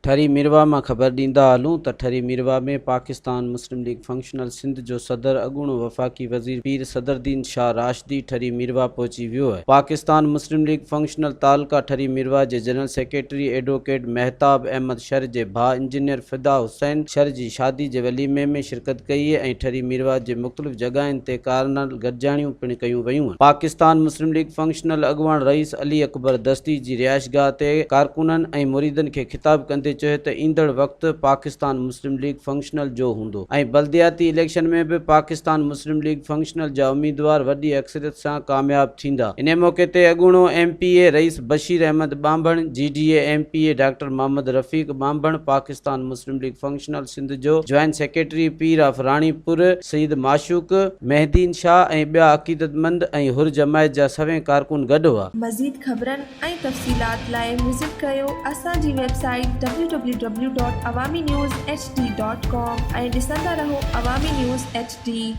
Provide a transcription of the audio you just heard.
ठरी मिरवा में खबर दींदा हलूं त ठरी मिरवा में पाकिस्तान मुस्लिम लीग फंक्शनल सिंध जो सदर अगूणो वफाकी वजीर पीर सदरुद्दीन शाह राशिदी ठरी मिरवा पहुंची वियो है। पाकिस्तान मुस्लिम लीग फंक्शनल तालका ठरी मिरवा के general secretary advocate Mehtab Ahmed Shar के भा इंजीनियर फिदा हुसैन शर की शादी के वलीमे में शिरकत कई है। ठरी मिरवा के मुख्तलिफ जगह ते कारनल गॾिजाणियूं पिण कयूं वयूं। पाकिस्तान मुस्लिम league functional अगवान rice Ali Akbar दस्ती की रिहाइशगाह ते कारकुनन ऐं मुरीदन के खिताब कंदे चयो त ईंदड़ वक्त पाकिस्तान मुस्लिम लीग फंक्शनल जो हूंदो ऐं बल्दियाती इलेक्शन में भी पाकिस्तान मुस्लिम लीग फंक्शनल जा उम्मीदवार वडी अक्सरियत से कामयाब थींदा। इन मौके ते अगूणो MPA रईस Bashir Ahmed Bambhan, GDA MPA doctor Mohammad Rafiq Bambhan, Pakistan मुस्लिम लीग फंक्शनल सिंध जो joint secretary Pir of Ranipur Saeed Mashooq, Mehdin Shah ऐं ॿिया अक़ीदतमंद ऐं हुर जमायत जा सवें कारकुन गॾु हुआ। मज़ीद ख़बरनि ऐं तफ़सीलात लाइ विज़िट कयो असांजी वेबसाइट www.awamiNewsHD.com ऐं ॾिसंदा रहो अवामी न्यूज़ HD।